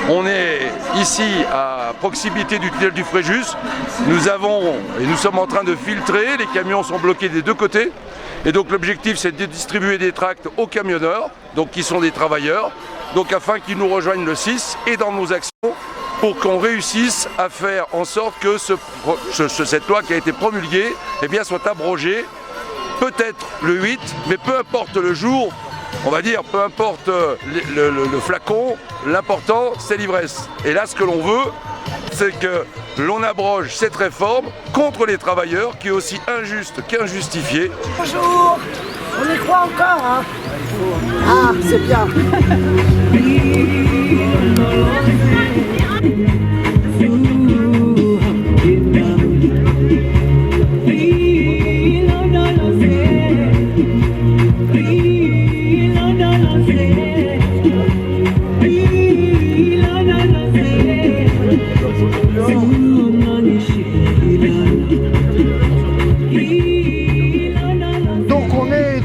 On est ici à proximité du tunnel du Fréjus. Nous sommes en train de filtrer, les camions sont bloqués des deux côtés. Et donc l'objectif c'est de distribuer des tracts aux camionneurs, donc qui sont des travailleurs, donc afin qu'ils nous rejoignent le 6 et dans nos actions pour qu'on réussisse à faire en sorte que cette loi qui a été promulguée eh bien, soit abrogée, peut-être le 8, mais peu importe le jour, on va dire, peu importe le flacon, l'important c'est l'ivresse. Et là ce que l'on veut, c'est que l'on abroge cette réforme contre les travailleurs qui est aussi injuste qu'injustifiée. Bonjour, on y croit encore, hein? Ah, c'est bien.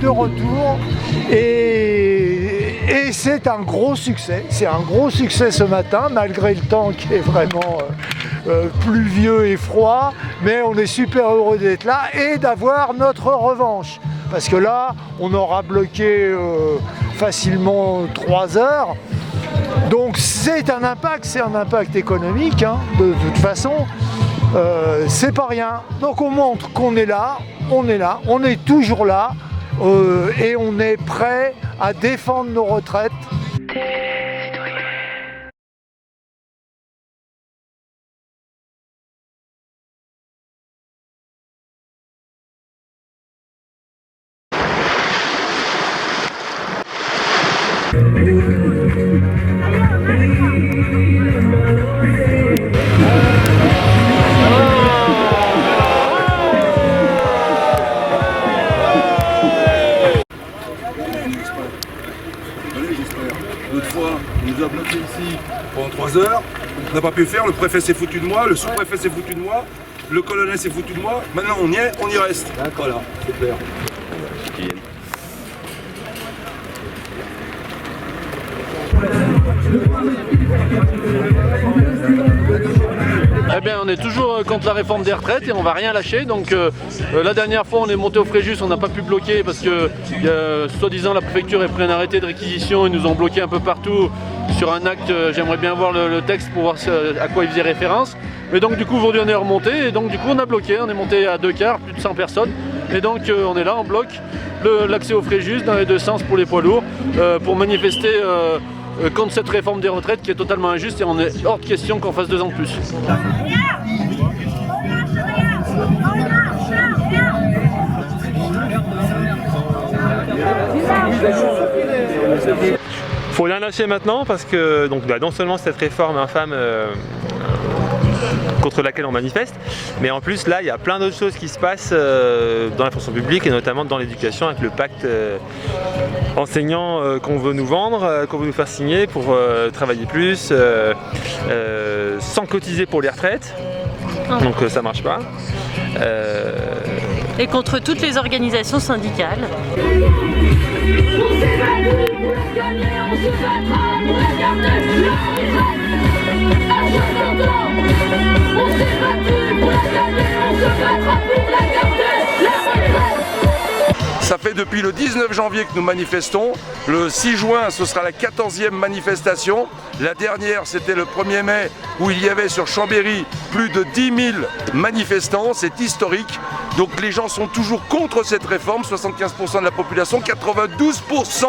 Retour et c'est un gros succès. C'est un gros succès ce matin, malgré le temps qui est vraiment pluvieux et froid, mais on est super heureux d'être là et d'avoir notre revanche. Parce que là, on aura bloqué facilement 3 heures. Donc c'est un impact économique, hein, de toute façon. C'est pas rien. Donc on montre qu'on est là, on est toujours là. Et on est prêt à défendre nos retraites. L'autre fois, on nous a bloqué ici pendant 3 heures, on n'a pas pu faire, le préfet s'est foutu de moi, le sous-préfet s'est foutu de moi, le colonel s'est foutu de moi, maintenant on y est, on y reste. Voilà, c'est clair. Eh bien, on est toujours contre la réforme des retraites et on va rien lâcher. Donc la dernière fois on est monté au Fréjus, on n'a pas pu bloquer parce que soi-disant la préfecture a pris un arrêté de réquisition, ils nous ont bloqué un peu partout sur un acte. J'aimerais bien voir le texte pour voir à quoi il faisait référence. Mais donc du coup aujourd'hui on est remonté et donc du coup on a bloqué, on est monté à 2 quarts, plus de 100 personnes. Et donc on est là, on bloque l'accès au Fréjus dans les deux sens pour les poids lourds pour manifester contre cette réforme des retraites qui est totalement injuste et on est hors de question qu'on fasse 2 ans de plus. Faut rien lâcher maintenant parce que donc, non seulement cette réforme infâme contre laquelle on manifeste, mais en plus là il y a plein d'autres choses qui se passent dans la fonction publique et notamment dans l'éducation avec le pacte enseignant qu'on veut nous vendre, qu'on veut nous faire signer pour travailler plus sans cotiser pour les retraites, donc ça marche pas. Et contre toutes les organisations syndicales. Ça fait depuis le 19 janvier que nous manifestons. Le 6 juin, ce sera la 14e manifestation. La dernière, c'était le 1er mai, où il y avait sur Chambéry plus de 10 000 manifestants. C'est historique. Donc les gens sont toujours contre cette réforme. 75% de la population, 92%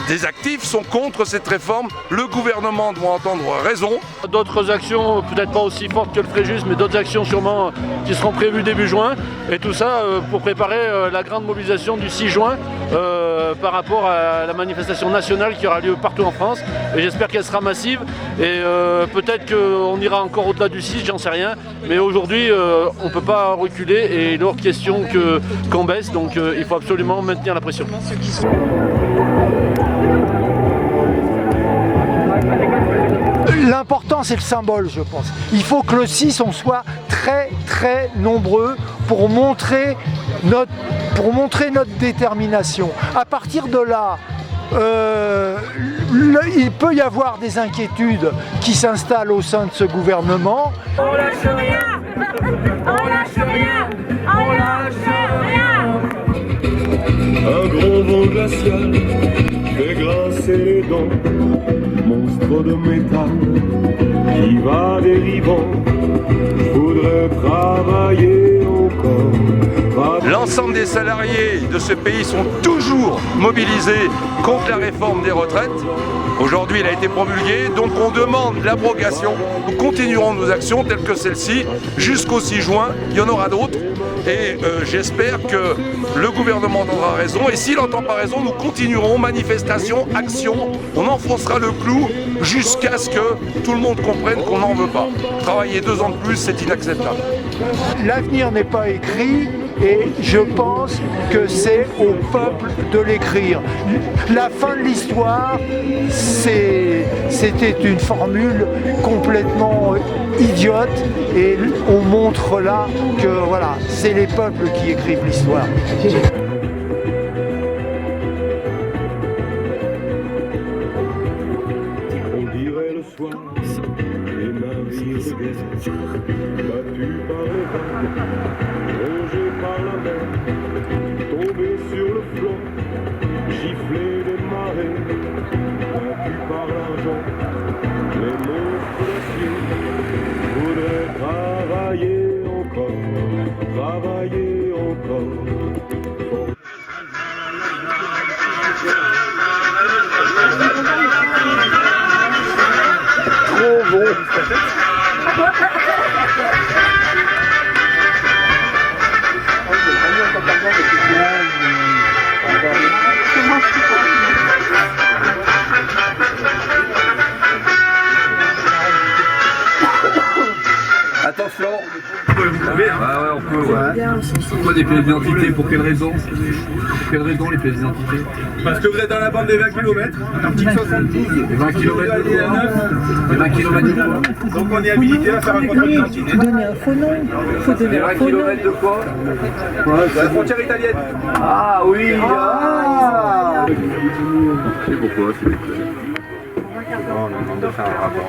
des actifs sont contre cette réforme. Le gouvernement doit entendre raison. D'autres actions, peut-être pas aussi fortes que le Fréjus, mais d'autres actions sûrement qui seront prévues début juin. Et tout ça pour préparer la grande mobilisation du 6 juin par rapport à la manifestation nationale qui aura lieu partout en France. Et j'espère qu'elle sera massive. Et peut-être qu'on ira encore au-delà du 6, j'en sais rien. Mais aujourd'hui, on ne peut pas reculer et il est hors de question qu'on baisse. Donc il faut absolument maintenir la pression. L'important c'est le symbole, je pense. Il faut que le 6 on soit très nombreux pour montrer notre détermination. À partir de là, il peut y avoir des inquiétudes qui s'installent au sein de ce gouvernement. On lâche rien! On lâche rien! On lâche rien! Un gros vent glacial fait grincer les dents, monstre de métal qui va dérivant. Faudrait travailler encore. L'ensemble des salariés de ce pays sont toujours mobilisés contre la réforme des retraites. Aujourd'hui, elle a été promulguée, donc on demande l'abrogation. Nous continuerons nos actions telles que celle-ci jusqu'au 6 juin. Il y en aura d'autres. Et j'espère que le gouvernement entendra raison. Et s'il n'entend pas raison, nous continuerons manifestation, action. On enfoncera le clou jusqu'à ce que tout le monde comprenne qu'on n'en veut pas. Travailler 2 ans de plus, c'est inacceptable. L'avenir n'est pas écrit et je pense que c'est au peuple de l'écrire. La fin de l'histoire, c'était une formule complètement idiote et on montre là que voilà, c'est les peuples qui écrivent l'histoire. On dirait le soir, les navires de guerre, battus par les vagues, rongés par la mer, tombés sur le flanc, giflés des marées, battus par l'argent, les monstres d'acier voudraient travailler encore, travailler encore. Trop bon. Attention. Ouais, on peut. Pourquoi des pièces d'identité? Pour quelle raison? Pour quelle raison les pièces d'identité? Parce que vous êtes dans la bande des 20 km, article 72. Les 20 km de quoi? Les 20 km de quoi? Donc on est habilité à faire un contrôle d'identité. Faut donner un faux nom. Faut donner Les un 20 faux nom. km de quoi? La frontière italienne. Ah oui! Ah. C'est pourquoi, s'il vous plaît? On demande de faire un rapport.